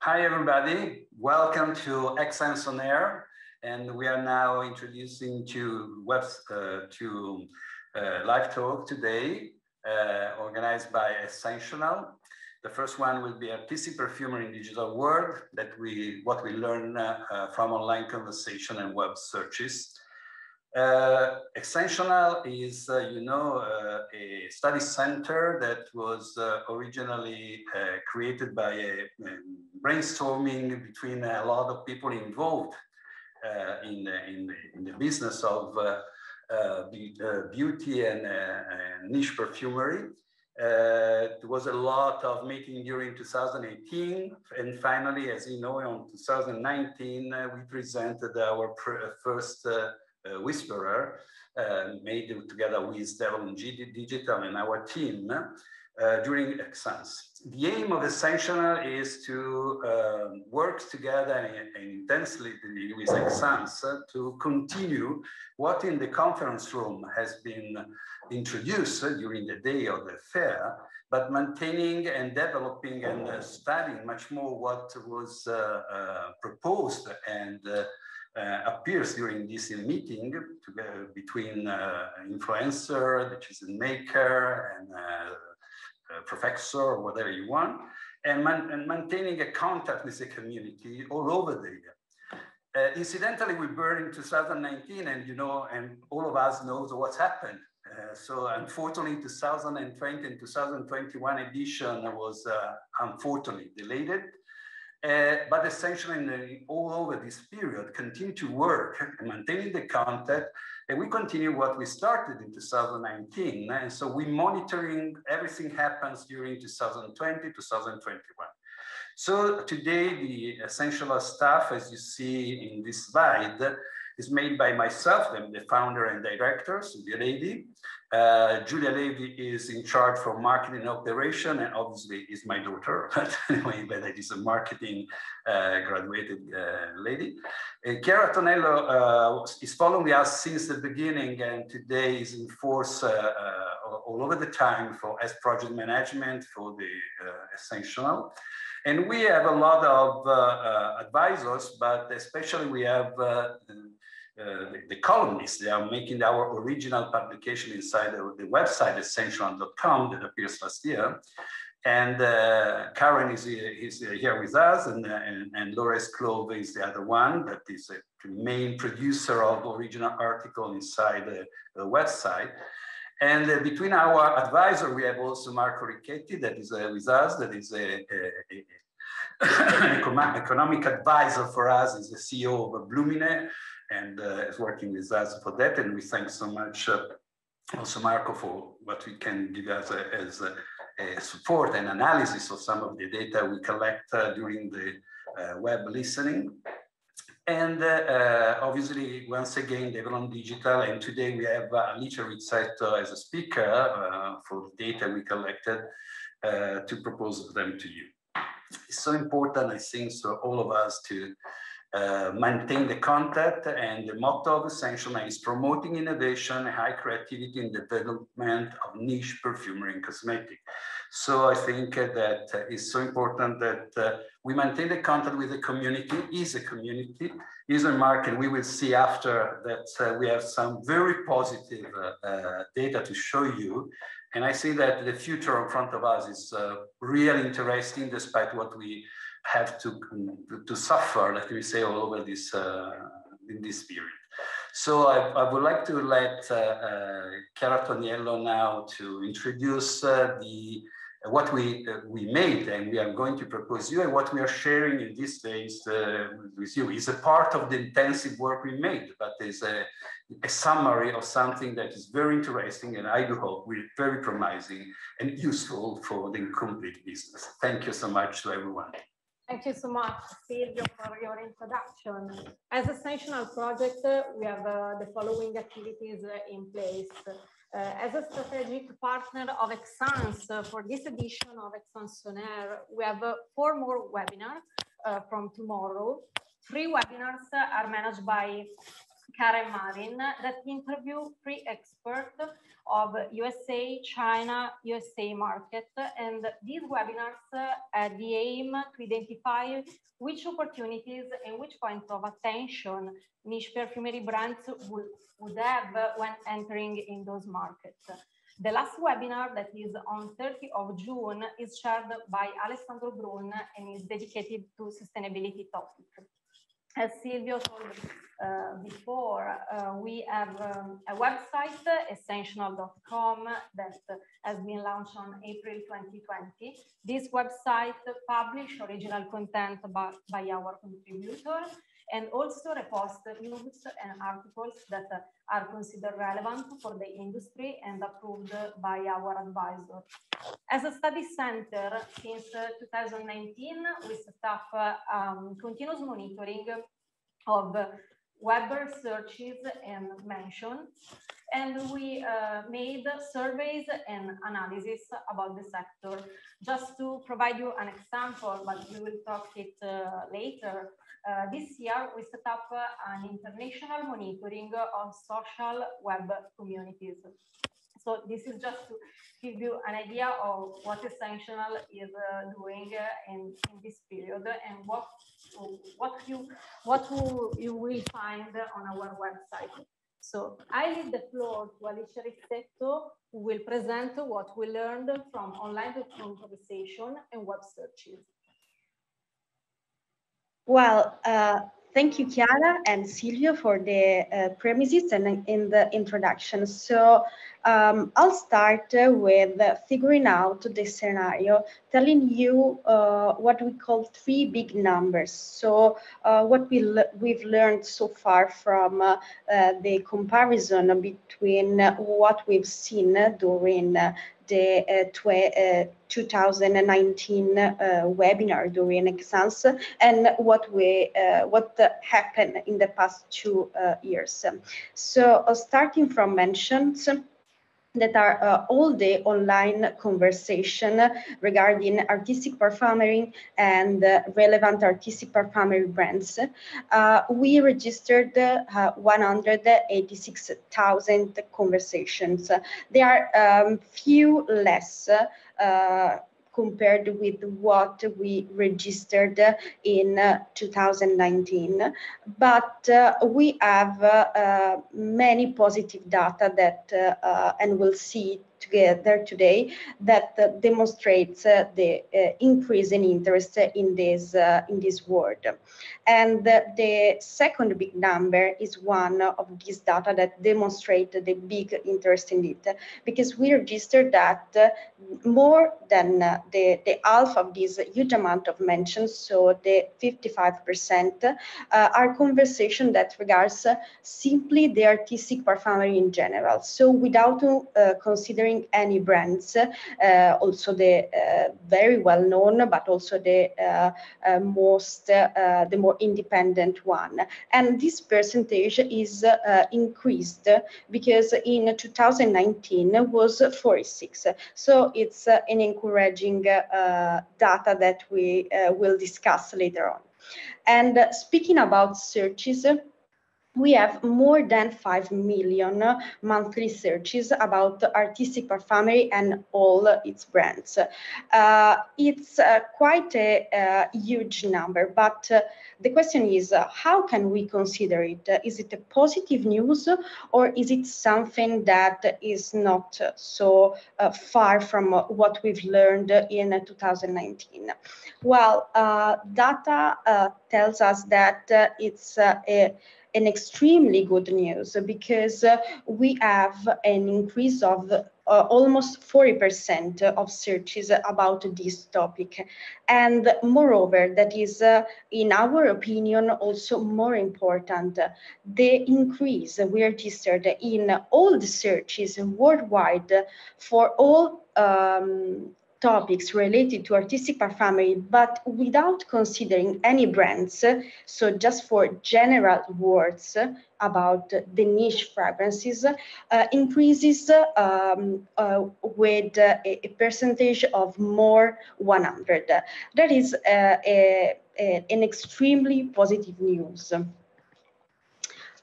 Hi, everybody. Welcome to Esxence on Air. And we are now introducing to live talk today, organized by Essencional. The first one will be artistic perfumery in digital world, what we learn from online conversation and web searches. Essencional is, a study center that was originally created by a brainstorming between a lot of people involved in the business of beauty and niche perfumery. There was a lot of meeting during 2018, and finally, as you know, in 2019, we presented our first Whisperer, made together with Develon Digital and our team during Esxence. The aim of Essencional is to work together intensely with Esxence to continue what in the conference room has been introduced during the day of the fair, but maintaining and developing and studying much more what was proposed and appears during this meeting between influencer, which is a maker, and professor, or whatever you want, and maintaining a contact with the community all over the year. Incidentally, we were in 2019, and and all of us knows what's happened. So unfortunately, 2020 and 2021 edition was unfortunately delayed. But essentially, all over this period, continue to work and maintaining the contact, and we continue what we started in 2019. And so we monitoring everything happens during 2020, 2021. So today, the Essencional staff, as you see in this slide, is made by myself, I'm the founder and director, Silvio Levi. Julia Levi is in charge for marketing operation, and obviously is my daughter, but anyway, but it is a marketing graduated lady. Chiara Toniello is following us since the beginning, and today is in force all over the time as project management for the Essencional. And we have a lot of advisors, but especially we have the columnists. They are making our original publication inside the website essencional.com that appears last year. And Karen is here with us, and Laura Clove is the other one that is the main producer of original article inside the website. And between our advisor, we have also Marco Ricchetti that is with us, that is an economic advisor for us, is the CEO of Blumine, and is working with us for that. And we thank so much also Marco for what we can give us as support and analysis of some of the data we collect during the web listening. And obviously, once again, Develon Digital, and today we have Alice Rizzetto as a speaker for the data we collected to propose them to you. It's so important, I think, for all of us to maintain the contact, and the motto of Essencional is promoting innovation, high creativity, and development of niche perfumery and cosmetic. So I think that it's so important that we maintain the contact with the community, is a market. We will see after that we have some very positive data to show you. And I see that the future in front of us is really interesting, despite what we have to suffer, let me say, all over this in this period. So I would like to let Chiara Toniello now to introduce what we made, and we are going to propose you, and what we are sharing in these days with you is a part of the intensive work we made, but is a summary of something that is very interesting, and I do hope will be very promising and useful for the complete business. Thank you so much to everyone. Thank you so much, Silvio, for your introduction. As Essencional project, we have the following activities in place. As a strategic partner of Esxence for this edition of Essencional, we have 4 more webinars from tomorrow. 3 webinars are managed by Chiara and Marin, that interview 3 experts of USA, China, USA market. And these webinars had the aim to identify which opportunities and which points of attention niche perfumery brands would have when entering in those markets. The last webinar, that is on 30th of June, is chaired by Alessandro Brun and is dedicated to sustainability topics. As Silvio told before, we have a website, Essencional.com, that has been launched on April 2020. This website publishes original content by our contributors and also repost news and articles that are considered relevant for the industry and approved by our advisor. As a study center, since 2019, we set up continuous monitoring of web searches and mentions, and we made surveys and analysis about the sector. Just to provide you an example, but we will talk it later, this year we set up an international monitoring of social web communities. So this is just to give you an idea of what Essencional is doing in this period and what you will find on our website. So I leave the floor to Alicia Rizzetto, who will present what we learned from online conversation and web searches. Well, thank you, Chiara and Silvio, for the premises and in the introduction. So I'll start with figuring out the scenario, telling you what we call 3 big numbers. So what we've learned so far from the comparison between what we've seen during the 2019 webinar during Esxence and what happened in the past 2 years. So starting from mentions that are all the online conversation regarding artistic perfumery and relevant artistic perfumery brands. We registered 186,000 conversations. There are few less compared with what we registered in 2019. But we have many positive data that, and we'll see together today, that demonstrates the increase in interest in this word. And the second big number is one of these data that demonstrate the big interest in it, because we registered that more than the half of this huge amount of mentions, so the 55%, are conversation that regards simply the artistic perfumery in general. So without considering any brands, also the very well known, but also the more independent one. And this percentage is increased because in 2019 was 46. So it's an encouraging data that we will discuss later on. And speaking about searches, we have more than 5 million monthly searches about artistic perfumery and all its brands. It's quite a huge number, but the question is, how can we consider it? Is it a positive news, or is it something that is not so far from what we've learned in 2019? Well, data tells us that it's an extremely good news, because we have an increase of almost 40% of searches about this topic. And moreover, that is, in our opinion, also more important, the increase we registered in all the searches worldwide for all topics related to artistic perfumery, but without considering any brands, so just for general words about the niche fragrances, increases with a percentage of more 100. That is an extremely positive news.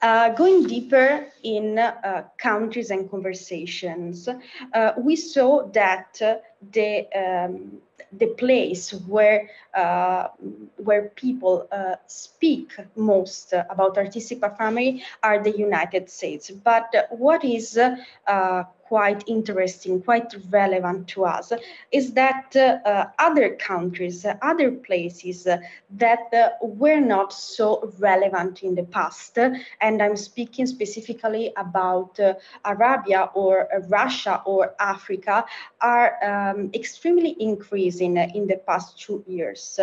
Going deeper in countries and conversations, we saw that the place where people speak most about artistic perfumery are the United States. But what is quite interesting, quite relevant to us, is that other countries, other places that were not so relevant in the past, and I'm speaking specifically about Arabia or Russia or Africa, are extremely increasing in the past 2 years.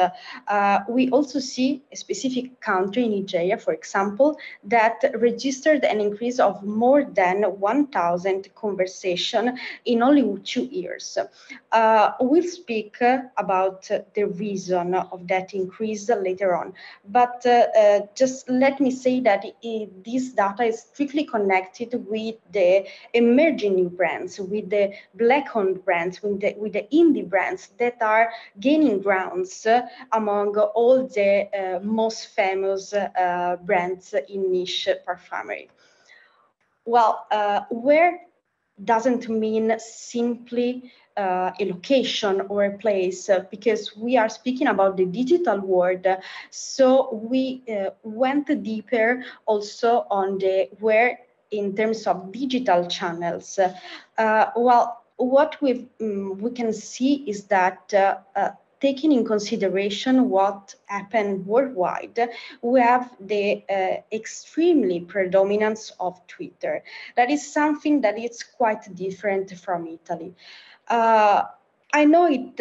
We also see a specific country, Nigeria, for example, that registered an increase of more than 1,000 conversations in only 2 years. We'll speak about the reason of that increase later on, but just let me say that this data is strictly connected with the emerging new brands, with the black-owned brands, with the indie brands that are gaining grounds among all the most famous brands in niche perfumery. Well, where doesn't mean simply a location or a place, because we are speaking about the digital world. So we went deeper also on the where in terms of digital channels. Well, what we can see is that taking in consideration what happened worldwide, we have the extremely predominance of Twitter. That is something that is quite different from Italy. I know it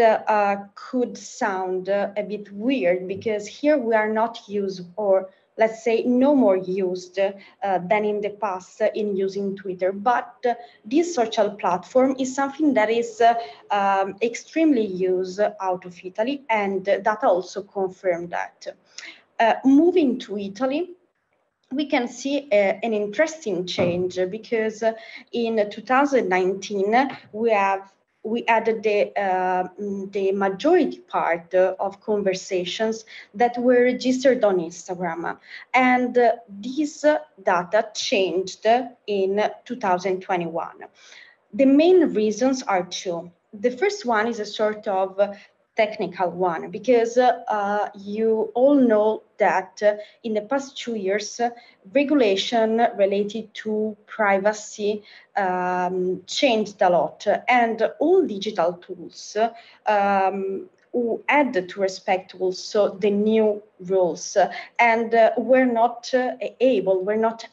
could sound a bit weird because here we are not used, or let's say no more used than in the past in using Twitter. But this social platform is something that is extremely used out of Italy, and data also confirm that. Moving to Italy, we can see an interesting change because in 2019 we added the majority part of conversations that were registered on Instagram, and this data changed in 2021. The main reasons are two. The first one is a sort of technical one, because you all know that in the past 2 years, regulation related to privacy changed a lot, and all digital tools who had to respect also the new rules, and were not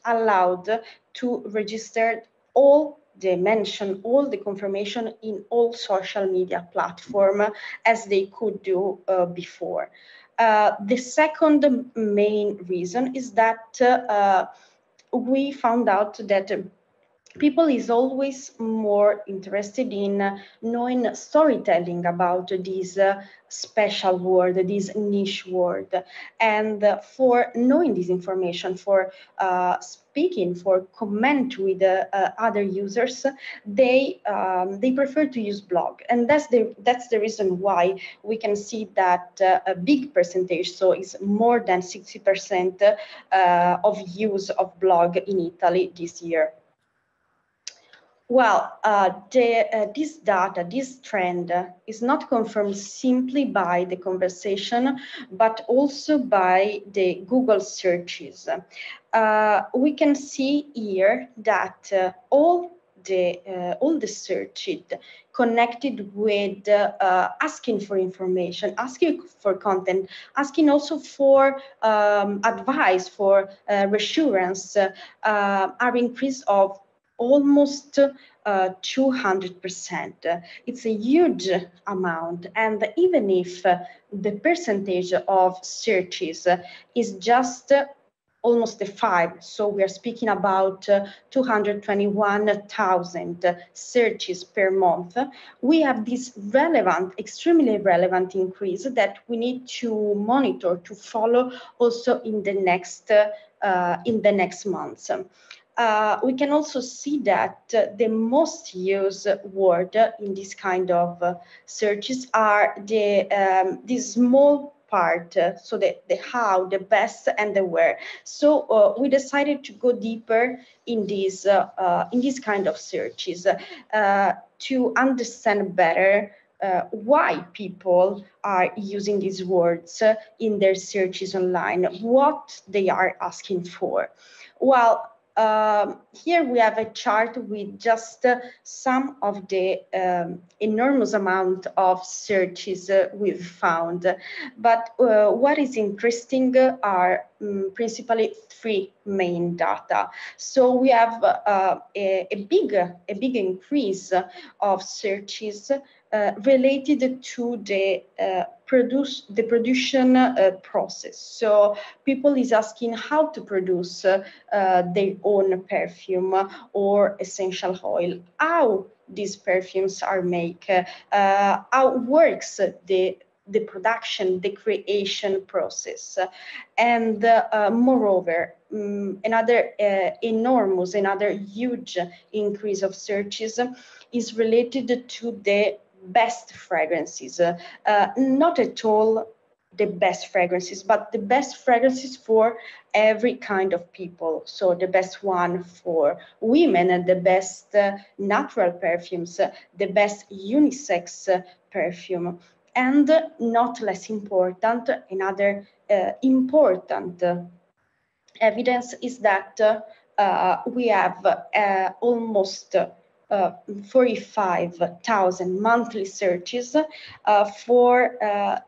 allowed to register all all the confirmation in all social media platforms as they could do before. The second main reason is that we found out that people is always more interested in knowing storytelling about this special word, this niche word. And for knowing this information, for speaking, for comment with other users, they prefer to use blog. And that's the reason why we can see that a big percentage, so it's more than 60% of use of blog in Italy this year. Well, this data, this trend is not confirmed simply by the conversation, but also by the Google searches. We can see here that all the searches connected with asking for information, asking for content, asking also for advice, for reassurance, are increased of almost 200%. It's a huge amount. And even if the percentage of searches is just almost a 5, so we are speaking about 221,000 searches per month, we have this relevant, extremely relevant increase that we need to monitor, to follow also in the next months. We can also see that the most used word in this kind of searches are these small part, so the how, the best, and the where. So we decided to go deeper in these kind of searches to understand better why people are using these words in their searches online, what they are asking for. Well, here we have a chart with just some of the enormous amount of searches we've found. But what is interesting are principally three main data. So we have a big increase of searches related to the production process. So people is asking how to produce their own perfume or essential oil, how these perfumes are made, how works the production, the creation process. And moreover, another huge increase of searches is related to the best fragrances, not at all the best fragrances, but the best fragrances for every kind of people. So the best one for women, and the best natural perfumes, the best unisex perfume. And not less important, another important evidence is that we have almost 45,000 monthly searches for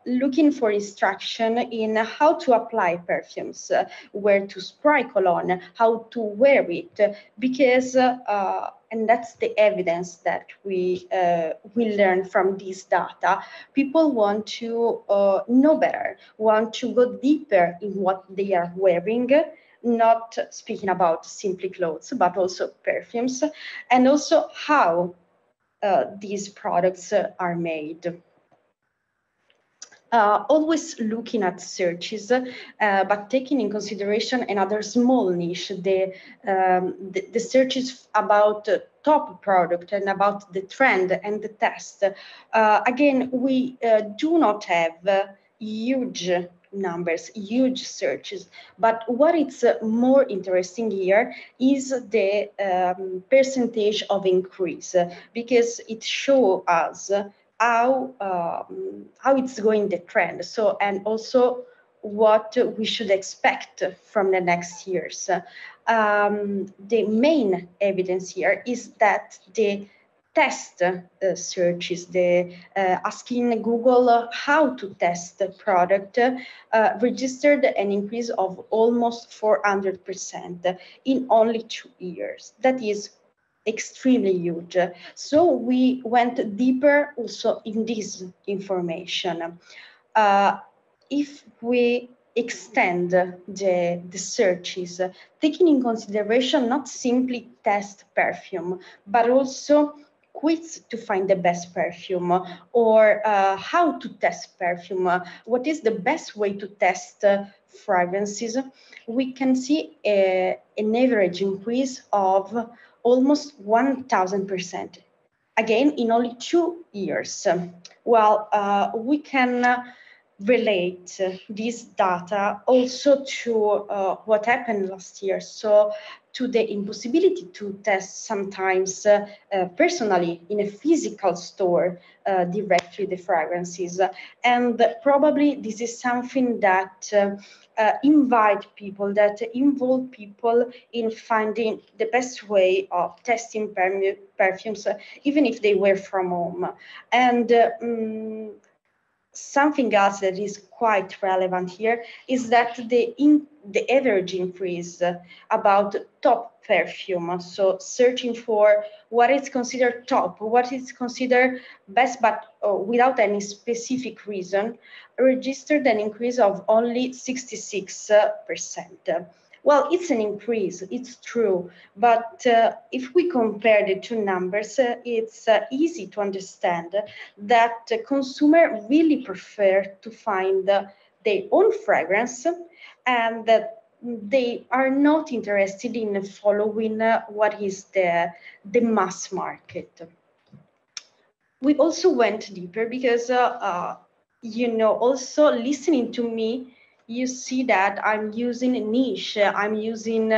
looking for instruction in how to apply perfumes, where to spray cologne, how to wear it, because and that's the evidence that we learn from this data. People want to know better, want to go deeper in what they are wearing, not speaking about simply clothes, but also perfumes, and also how these products are made. Always looking at searches, but taking in consideration another small niche, the searches about top product and about the trend and the test. Again, we do not have huge numbers, huge searches, but what is more interesting here is the percentage of increase, because it shows us how it's going the trend. So, and also what we should expect from the next years. The main evidence here is that the test searches, the asking Google how to test the product, registered an increase of almost 400% in only 2 years. That is extremely huge. So we went deeper also in this information. If we extend the searches, taking in consideration not simply test perfume, but also quiz to find the best perfume, or how to test perfume, what is the best way to test fragrances, we can see an average increase of almost 1,000%. Again, in only 2 years. Well, we can relate this data also to what happened last year. So to the impossibility to test sometimes personally in a physical store directly the fragrances. And probably this is something that involve people in finding the best way of testing perfumes, even if they were from home. And something else that is quite relevant here is that the average increase about top perfume, so searching for what is considered top, what is considered best, but without any specific reason, registered an increase of only 66%. Well, it's an increase, it's true, but if we compare the two numbers, it's easy to understand that consumers really prefer to find their own fragrance, and that they are not interested in following what is the mass market. We also went deeper because you know, also listening to me, you see that I'm using niche, I'm using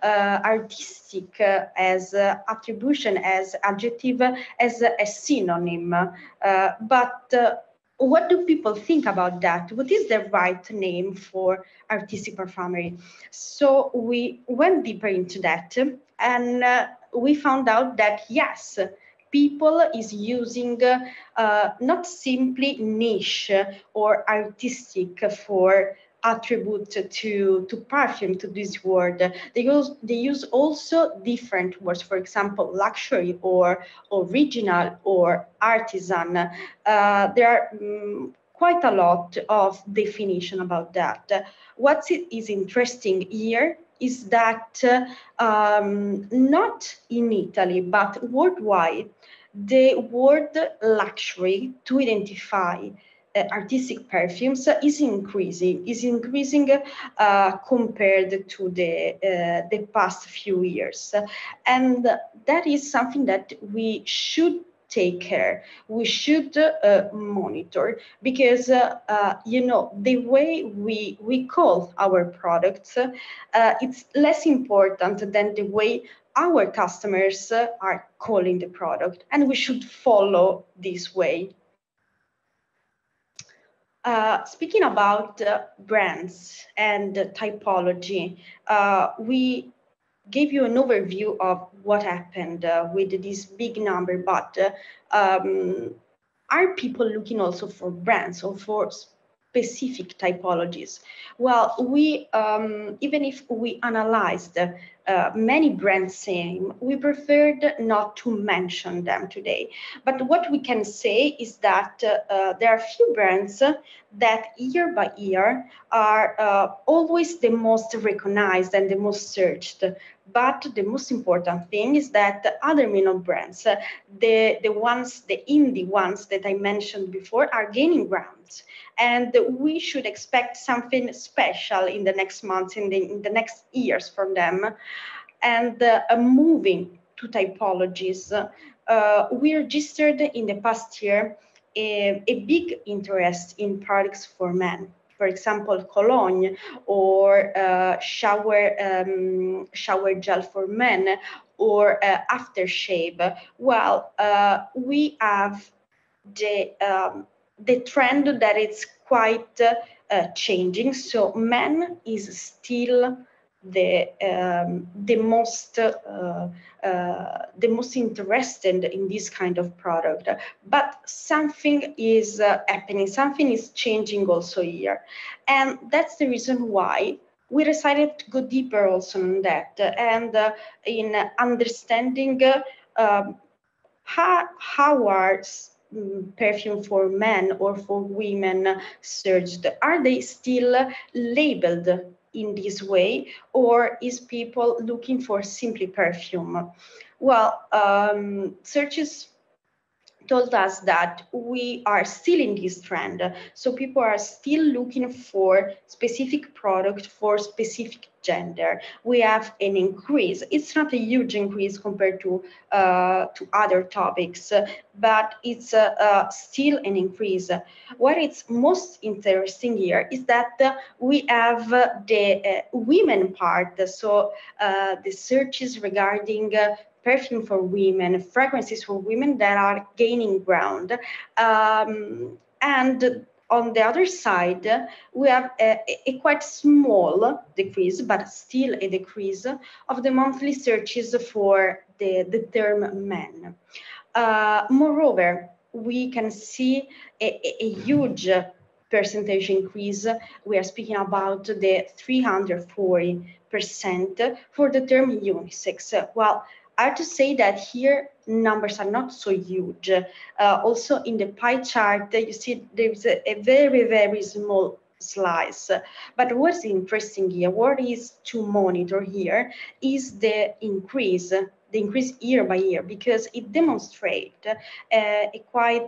artistic as attribution, as adjective, as a synonym. But what do people think about that? What is the right name for artistic perfumery? So we went deeper into that, and we found out that yes, people is using not simply niche or artistic for attribute to perfume, to this word. They use also different words, for example, luxury or original or artisan. There are quite a lot of definition about that. What is interesting here is that not in Italy, but worldwide, the word luxury to identify artistic perfumes is increasing compared to the past few years. And that is something that we should take care, we should monitor, because you know, the way we call our products, it's less important than the way our customers are calling the product, and we should follow this way. Speaking about brands and typology, we gave you an overview of what happened with this big number, but are people looking also for brands or for specific typologies? Well, we even if we analyzed many brands same, we preferred not to mention them today. But what we can say is that there are few brands that year by year are always the most recognized and the most searched. But the most important thing is that the other minor brands, the indie ones that I mentioned before, are gaining grounds. And we should expect something special in the next months, in the next years from them. And moving to typologies, we registered in the past year a big interest in products for men. For example, cologne or shower gel for men, or aftershave. Well, we have the trend that it's quite changing. So men is still the most interested in this kind of product, but something is happening, something is changing also here, and that's the reason why we decided to go deeper also on that, and in understanding how are perfume for men or for women searched. Are they still labeled in this way, or is people looking for simply perfume? Well, searches told us that we are still in this trend. So people are still looking for specific product for specific gender. We have an increase. It's not a huge increase compared to other topics, but it's still an increase. What is most interesting here is that we have the women part. So the searches regarding perfume for women, fragrances for women that are gaining ground. And on the other side, we have a quite small decrease, but still a decrease of the monthly searches for the term men. Moreover, we can see a huge percentage increase. We are speaking about the 340% for the term unisex. Well, I have to say that here numbers are not so huge. Also in the pie chart, you see there's a very, very small slice. But what's interesting here, what is to monitor here, is the increase year by year, because it demonstrates a quite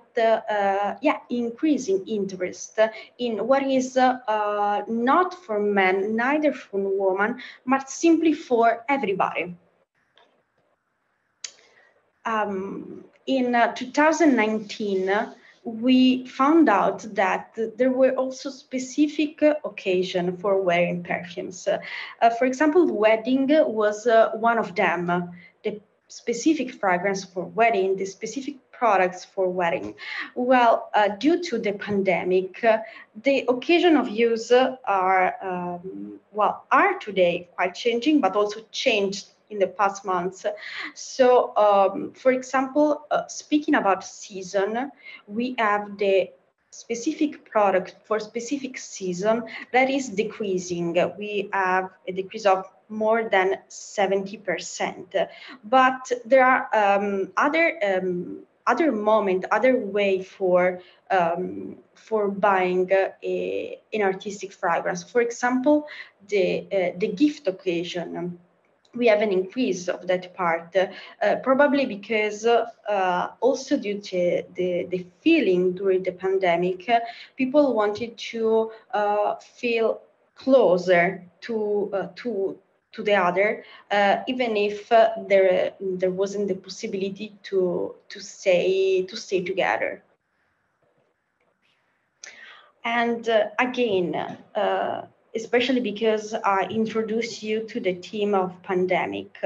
increasing interest in what is not for men, neither for women, but simply for everybody. In 2019, we found out that there were also specific occasions for wearing perfumes. For example, the wedding was one of them. The specific fragrance for wedding, the specific products for wedding. Well, due to the pandemic, the occasion of use are today quite changing, but also changed in the past months. So, for example, speaking about season, we have the specific product for specific season that is decreasing. We have a decrease of more than 70%. But there are other moment, other way for buying an artistic fragrance. For example, the gift occasion. We have an increase of that part, probably because also due to the feeling during the pandemic, people wanted to feel closer to the other, even if there wasn't the possibility to stay together. And again, especially because I introduced you to the theme of pandemic,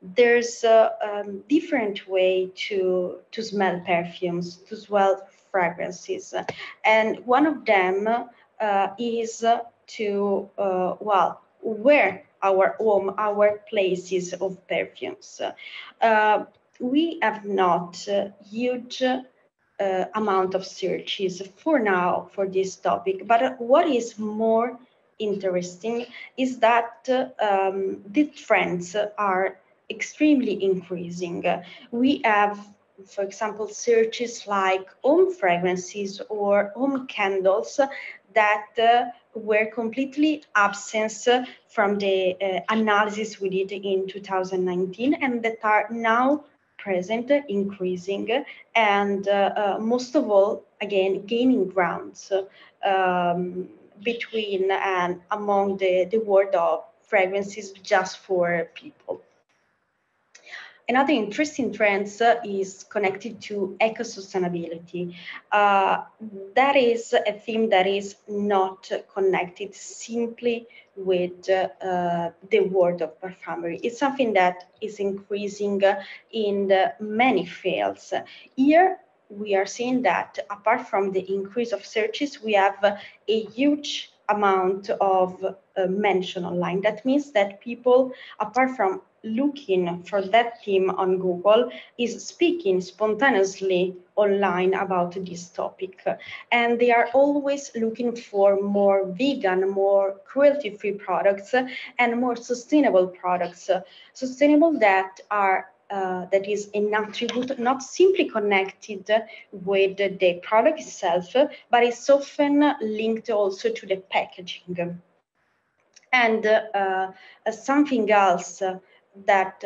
there's a different way to smell perfumes, to smell fragrances. And one of them is to, where our home, our places of perfumes. We have not huge amount of searches for now for this topic, but what is more interesting is that the trends are extremely increasing. We have, for example, searches like home fragrances or home candles that were completely absent from the analysis we did in 2019 and that are now present, increasing, and most of all, again, gaining grounds between and among the world of fragrances just for people. Another interesting trend is connected to eco-sustainability. That is a theme that is not connected simply with the world of perfumery. It's something that is increasing in many fields. Here, we are seeing that apart from the increase of searches, we have a huge amount of mention online. That means that people, apart from looking for that theme on Google, is speaking spontaneously online about this topic. And they are always looking for more vegan, more cruelty-free products and more sustainable products. Sustainable that are that is an attribute not simply connected with the product itself, but it's often linked also to the packaging. And something else that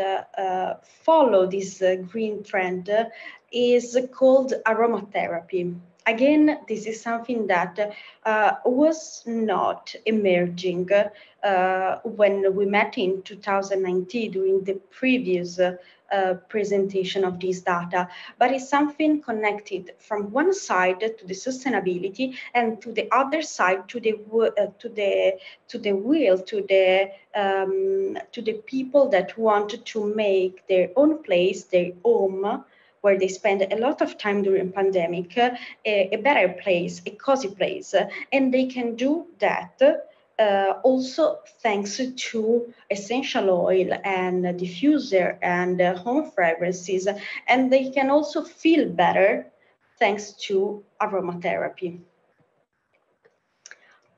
follow this green trend is called aromatherapy. Again, this is something that was not emerging when we met in 2019 during the previous presentation of this data, but it's something connected from one side to the sustainability and to the other side to the people that want to make their own place, their home, where they spend a lot of time during pandemic, a better place, a cozy place, and they can do that also thanks to essential oil and diffuser and home fragrances, and they can also feel better thanks to aromatherapy.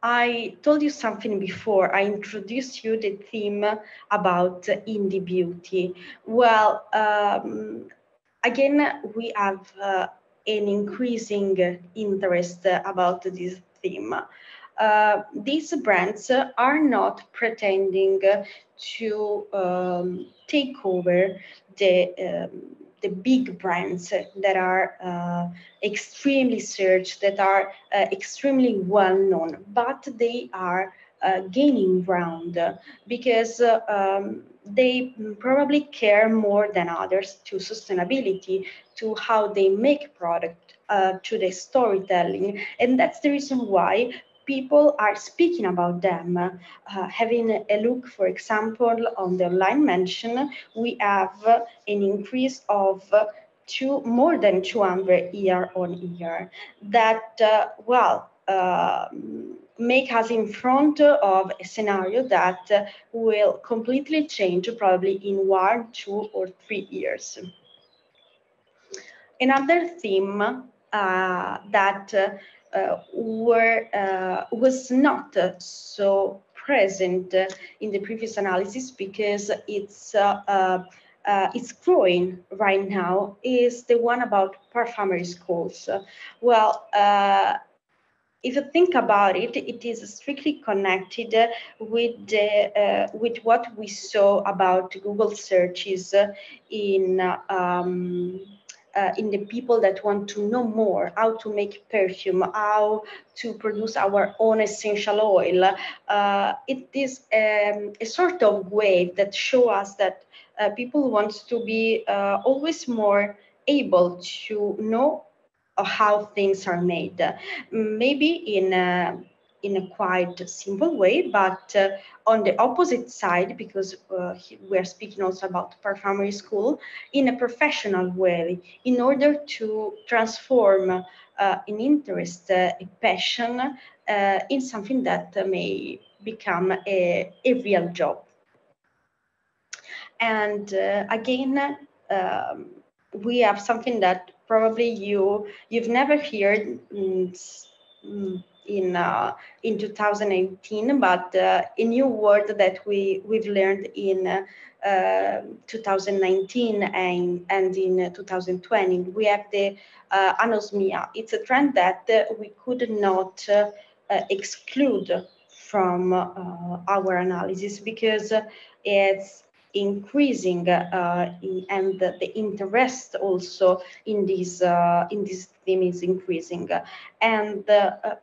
I told you something before. I introduced you the theme about indie beauty. Well, again, we have an increasing interest about this theme. These brands are not pretending to take over the big brands that are extremely searched, that are extremely well known, but they are gaining ground because they probably care more than others to sustainability, to how they make product, to the storytelling, and that's the reason why people are speaking about them. Having a look, for example, on the online mention, we have an increase of more than 200 year on year. That make us in front of a scenario that will completely change probably in 1, 2, or 3 years. Another theme that was not so present in the previous analysis, because it's growing right now, is the one about perfumery schools. If you think about it, it is strictly connected with what we saw about Google searches in the people that want to know more, how to make perfume, how to produce our own essential oil. It is a sort of wave that shows us that people want to be always more able to know how things are made, maybe in a quite simple way, but on the opposite side, because we're speaking also about perfumery school, in a professional way, in order to transform an interest, a passion, in something that may become a real job. And again, we have something that probably you've never heard in 2018, but a new word that we've learned in 2019 and in 2020. We have the anosmia. It's a trend that we could not exclude from our analysis, because it's increasing and the interest also in this theme is increasing. And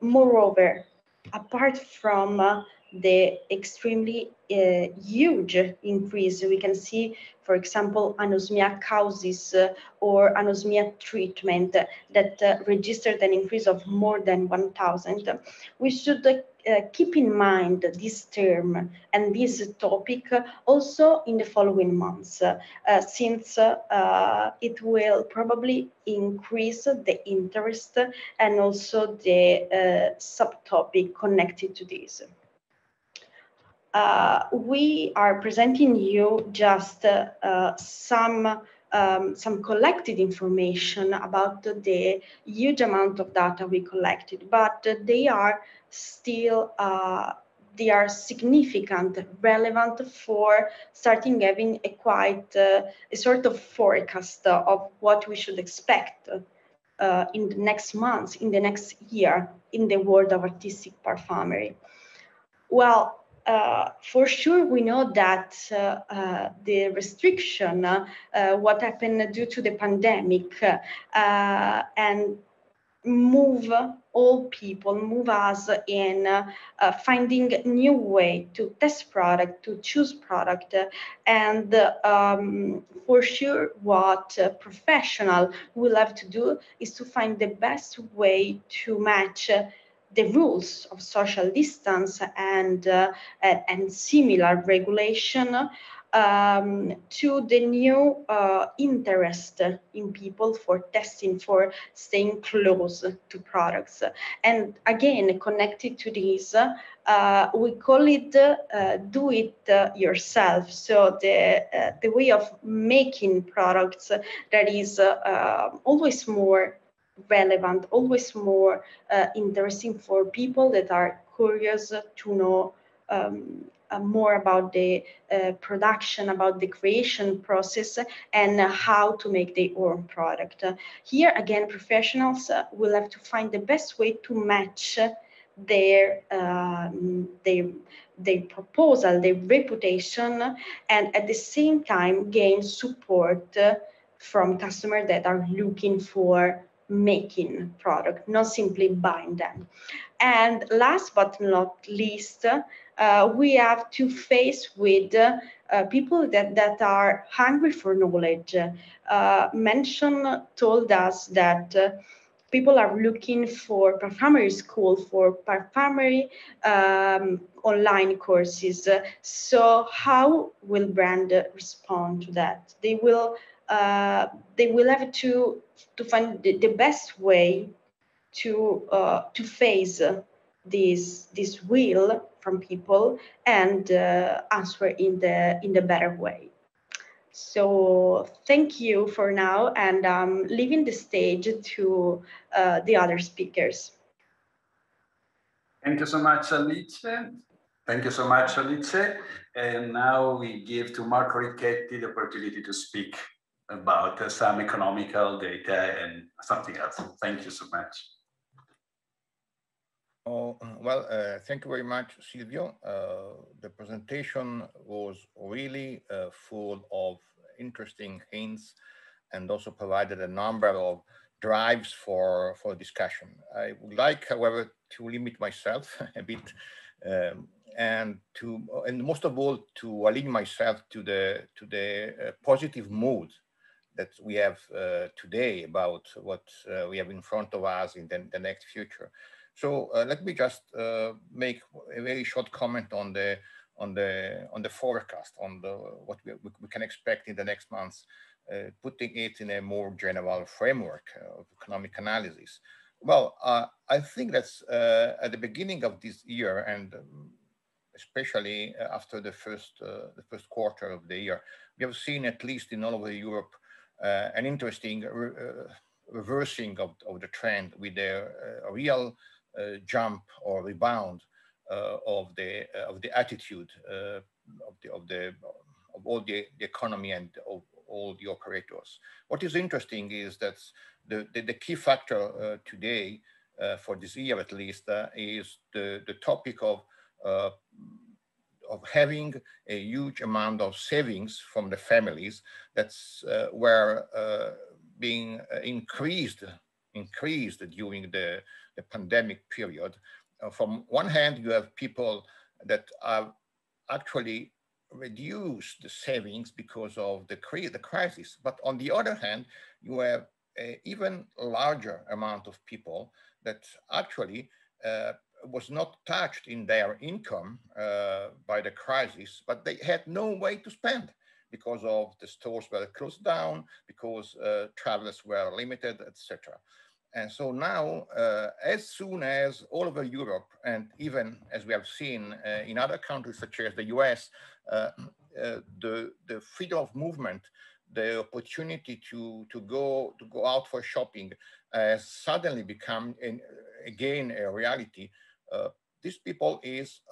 moreover, apart from the extremely huge increase we can see, for example, anosmia causes or anosmia treatment that registered an increase of more than 1,000, we should keep in mind this term and this topic also in the following months, since it will probably increase the interest and also the subtopic connected to this. We are presenting you just some collected information about the huge amount of data we collected, but they are still they are significant, relevant for starting having a quite a sort of forecast of what we should expect in the next months, in the next year, in the world of artistic perfumery. Well, for sure, we know that the restriction, what happened due to the pandemic, and move all people, move us in finding new way to test product, to choose product, and for sure, what professional will have to do is to find the best way to match the rules of social distance and similar regulation to the new interest in people for testing, for staying close to products. And again, connected to this, we call it do it yourself. So the way of making products that is always more relevant, always more interesting for people that are curious to know more about the production, about the creation process, and how to make their own product. Here again, professionals will have to find the best way to match their proposal, their reputation, and at the same time gain support from customers that are looking for making product, not simply buying them. And last but not least, we have to face with people that are hungry for knowledge. Mention told us that people are looking for Perfumery School, for Perfumery online courses. So how will brand respond to that? They will have to find the best way to face this will from people and answer in the better way. So thank you for now, and I'm leaving the stage to the other speakers. Thank you so much, Alice. Thank you so much, Alice. And now we give to Marco Ricchetti the opportunity to speak about some economical data and something else. Thank you so much. Oh, well, thank you very much, Silvio. The presentation was really full of interesting hints and also provided a number of drives for discussion. I would like, however, to limit myself a bit and most of all to align myself to the positive mood that we have today about what we have in front of us in the next future. So let me just make a very short comment on the forecast, on what we can expect in the next months, putting it in a more general framework of economic analysis. Well, I think that's at the beginning of this year, and especially after the first quarter of the year, we have seen, at least in all over Europe, an interesting reversing of the trend with a real jump or rebound of the attitude of all the economy and of all the operators. What is interesting is that the key factor today for this year, at least, is the topic of having a huge amount of savings from the families that's were being increased during the pandemic period. From one hand, you have people that have actually reduced the savings because of the crisis. But on the other hand, you have an even larger amount of people that actually was not touched in their income by the crisis, but they had no way to spend because of the stores were closed down, because travelers were limited, etc. And so now, as soon as all over Europe, and even as we have seen in other countries such as the US, the freedom of movement, the opportunity to go out for shopping has suddenly become again a reality. These people is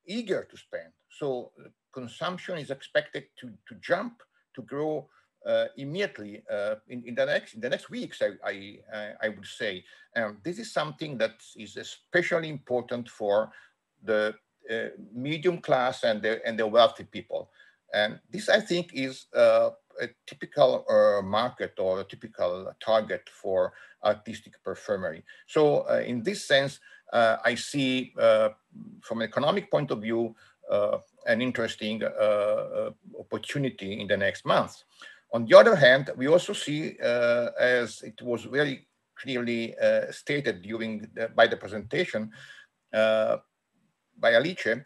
eager to spend. So consumption is expected to jump, to grow immediately in the next weeks, I would say. This is something that is especially important for the medium class and the wealthy people. And this, I think, is a typical market or a typical target for artistic perfumery. So in this sense, I see from an economic point of view, an interesting opportunity in the next months. On the other hand, we also see, as it was very clearly stated by the presentation by Alice,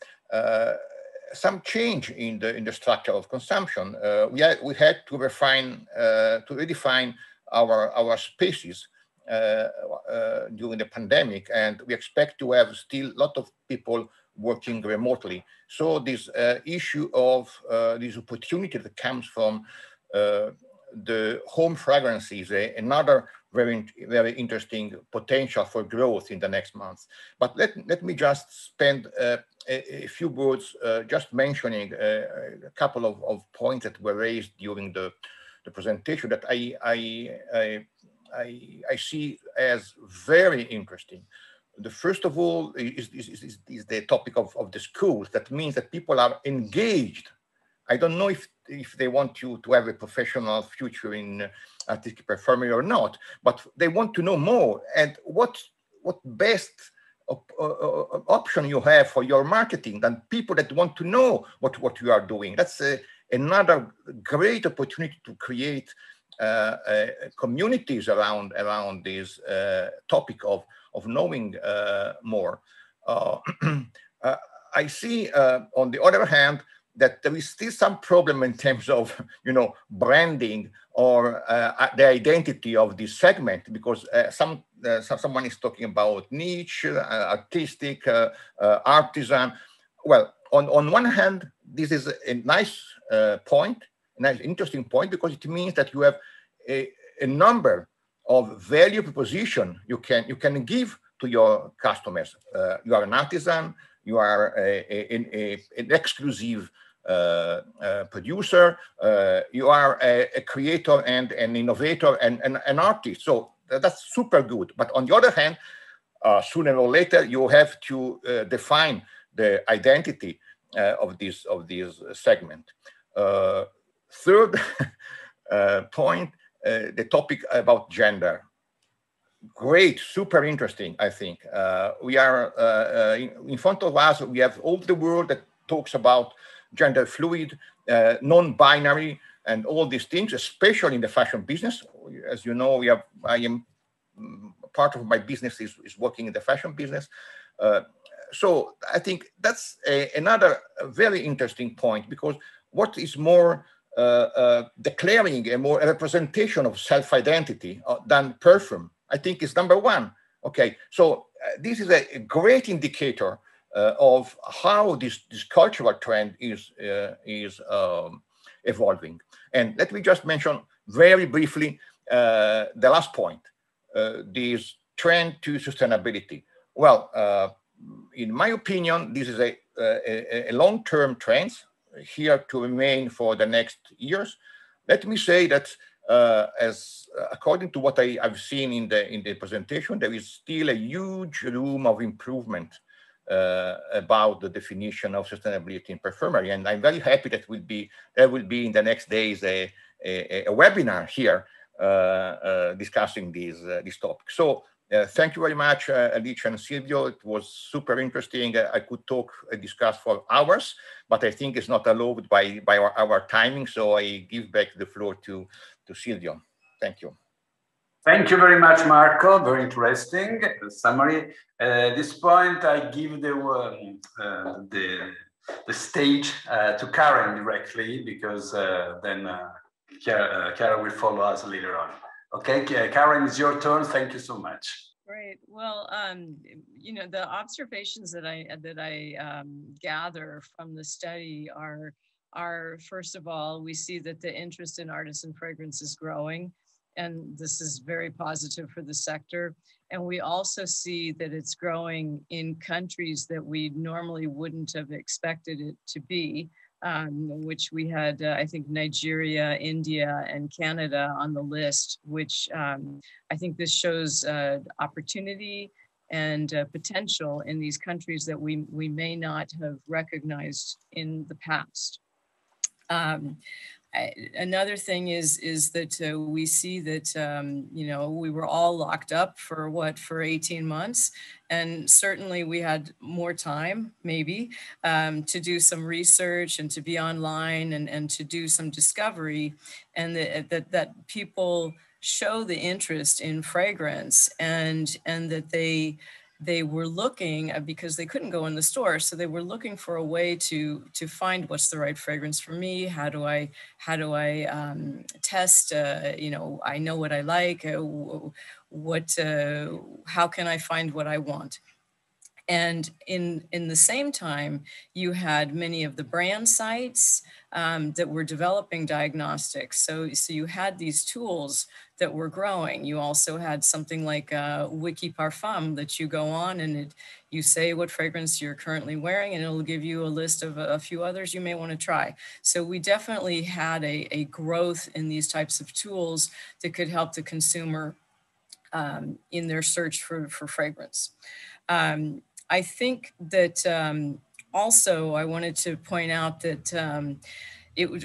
some change in the structure of consumption. We had to redefine our spaces during the pandemic, and we expect to have still a lot of people working remotely. So this issue of this opportunity that comes from the home fragrance is another very, very interesting potential for growth in the next months. But let me just spend a few words just mentioning a couple of points that were raised during the presentation that I see as very interesting. The first of all is the topic of the schools. That means that people are engaged. I don't know if they want to have a professional future in artistic perfumery or not, but they want to know more. And what best option you have for your marketing than people that want to know what you are doing. That's another great opportunity to create communities around this topic of knowing more. I see, on the other hand, that there is still some problem in terms of, branding or the identity of this segment, because someone is talking about niche, artistic, artisan. Well, on one hand, this is a nice point, a nice interesting point, because it means that you have a number of value proposition you can give to your customers. You are an artisan, you are an exclusive producer, you are a creator and an innovator and an artist. So that's super good. But on the other hand, sooner or later, you have to define the identity of this segment. Third point, the topic about gender. Great, super interesting, I think. We are, in front of us, we have all the world that talks about gender fluid, non-binary, and all these things, especially in the fashion business. As you know, part of my business is working in the fashion business. So I think that's another very interesting point, because what is more declaring a representation of self-identity than perfume, I think, is number one. Okay, so this is a great indicator of how this cultural trend is evolving. And let me just mention very briefly the last point, this trend to sustainability. Well, in my opinion, this is a long-term trend here to remain for the next years. Let me say that according to what I've seen in the presentation, there is still a huge room of improvement about the definition of sustainability in perfumery, and I'm very happy that there will be in the next days a webinar here discussing this topic. So thank you very much, Alice and Silvio. It was super interesting. I could discuss for hours, but I think it's not allowed by our timing. So I give back the floor to Silvio. Thank you. Thank you very much, Marco. Very interesting summary. At this point, I give the stage to Karen directly, because then Chiara will follow us later on. Okay, Karen, it's your turn. Thank you so much. Great. Well, the observations that I gather from the study are first of all, we see that the interest in artisan fragrance is growing, and this is very positive for the sector. And we also see that it's growing in countries that we normally wouldn't have expected it to be, which we had, I think, Nigeria, India, and Canada on the list, which I think this shows opportunity and potential in these countries that we may not have recognized in the past. Another thing is that we see that, we were all locked up for 18 months. And certainly we had more time, maybe, to do some research and to be online and to do some discovery, and that people show the interest in fragrance, and that they were looking, because they couldn't go in the store, so they were looking for a way to find what's the right fragrance for me. How do I test? I know what I like. How can I find what I want? And in the same time, you had many of the brand sites that were developing diagnostics. So you had these tools that were growing. You also had something like Wiki Parfum that you go on and you say what fragrance you're currently wearing, and it'll give you a list of a few others you may want to try. So we definitely had a growth in these types of tools that could help the consumer in their search for fragrance. I think that also I wanted to point out that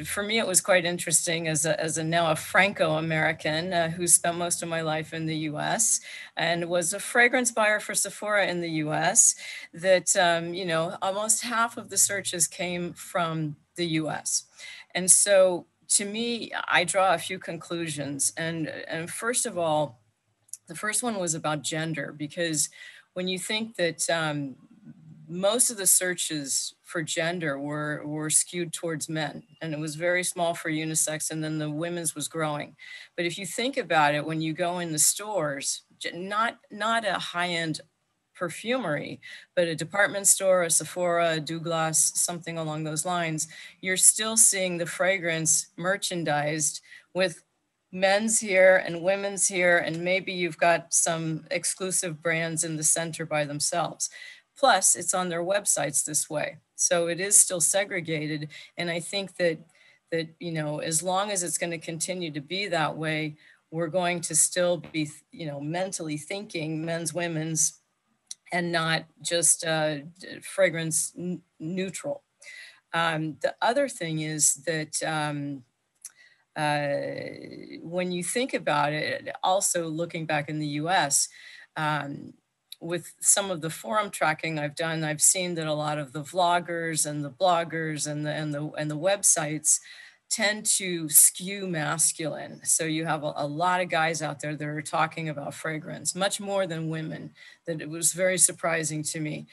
for me, it was quite interesting as now a Franco-American who spent most of my life in the US and was a fragrance buyer for Sephora in the US, that, almost half of the searches came from the US. And so to me, I draw a few conclusions. And first of all, the first one was about gender, because when you think that most of the searches for gender were skewed towards men, and it was very small for unisex, and then the women's was growing. But if you think about it, when you go in the stores, not a high-end perfumery, but a department store, a Sephora, a Douglas, something along those lines, you're still seeing the fragrance merchandised with men's here and women's here, and maybe you've got some exclusive brands in the center by themselves. Plus, it's on their websites this way. So it is still segregated. And I think that you know, as long as it's going to continue to be that way, we're going to still be, you know, mentally thinking men's, women's, and not just fragrance neutral. The other thing is that when you think about it, also looking back in the US, with some of the forum tracking I've done, I've seen that a lot of the vloggers and the bloggers and the websites tend to skew masculine. So you have a lot of guys out there that are talking about fragrance, much more than women. That it was very surprising to me.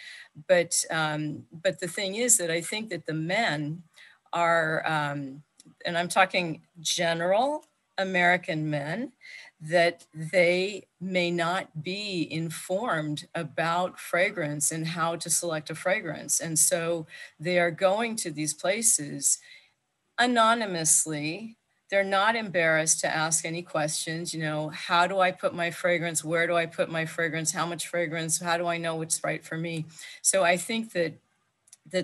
But the thing is that I think that the men are, and I'm talking general American men, that they may not be informed about fragrance and how to select a fragrance. And so they are going to these places anonymously. They're not embarrassed to ask any questions. You know, how do I put my fragrance? Where do I put my fragrance? How much fragrance? How do I know what's right for me? So I think that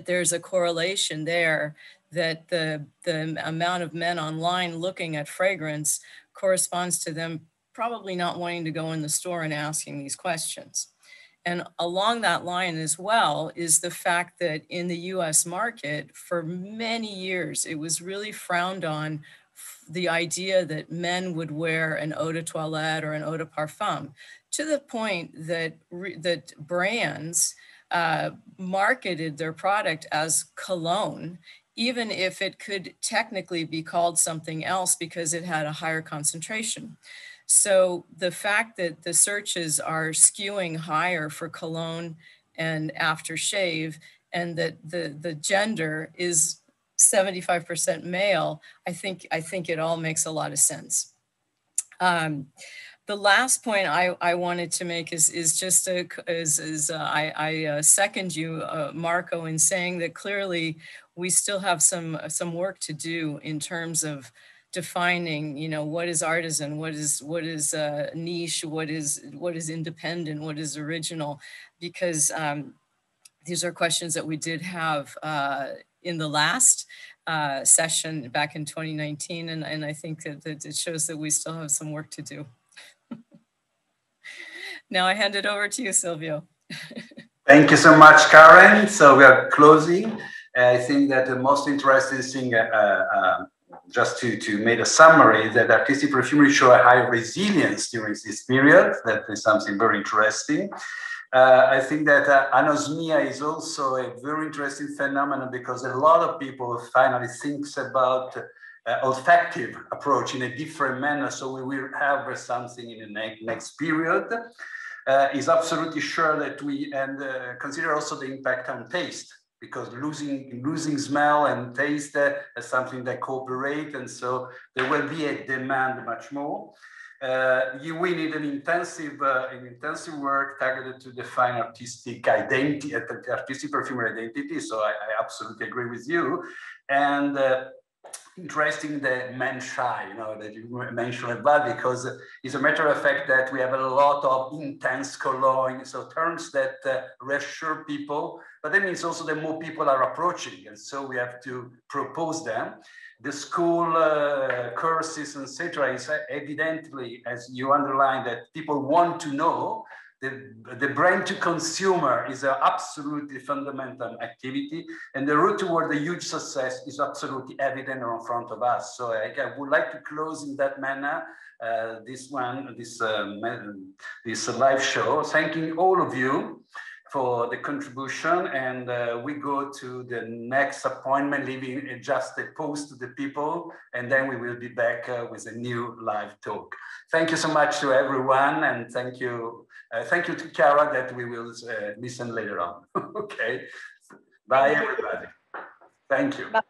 there's a correlation there, that the amount of men online looking at fragrance corresponds to them probably not wanting to go in the store and asking these questions. And along that line as well is the fact that in the US market, for many years, it was really frowned on the idea that men would wear an eau de toilette or an eau de parfum, to the point that, that brands marketed their product as cologne, even if it could technically be called something else because it had a higher concentration. So the fact that the searches are skewing higher for cologne and aftershave, and that the gender is 75% male, I think it all makes a lot of sense. The last point I wanted to make is just I second you, Marco, in saying that clearly we still have some work to do in terms of defining, you know, what is artisan, what is niche, what is independent, what is original, because these are questions that we did have in the last session back in 2019, and I think that it shows that we still have some work to do. Now I hand it over to you, Silvio. Thank you so much, Karen. So we are closing. I think that the most interesting thing, just to make a summary, that artistic perfumery show a high resilience during this period. That is something very interesting. I think that anosmia is also a very interesting phenomenon, because a lot of people finally thinks about olfactive approach in a different manner. So we will have something in the next period. Is absolutely sure that we, and consider also the impact on taste, because losing smell and taste is something that cooperate, and so there will be a demand much more. We need an intensive work targeted to define artistic identity, artistic perfumery identity. So I absolutely agree with you. And interesting, the men shy, you know, that you mentioned about, because it's a matter of fact that we have a lot of intense cologne, so terms that reassure people, but that means also that more people are approaching, and so we have to propose them. The school courses, etc., is evidently, as you underline, that people want to know. The brain to consumer is an absolutely fundamental activity, and the route toward the huge success is absolutely evident in front of us. So I would like to close in that manner this live show, thanking all of you for the contribution, and we go to the next appointment, leaving just a post to the people, and then we will be back with a new live talk. Thank you so much to everyone, and thank you to Chiara that we will listen later on. Okay, bye everybody. Thank you. Bye.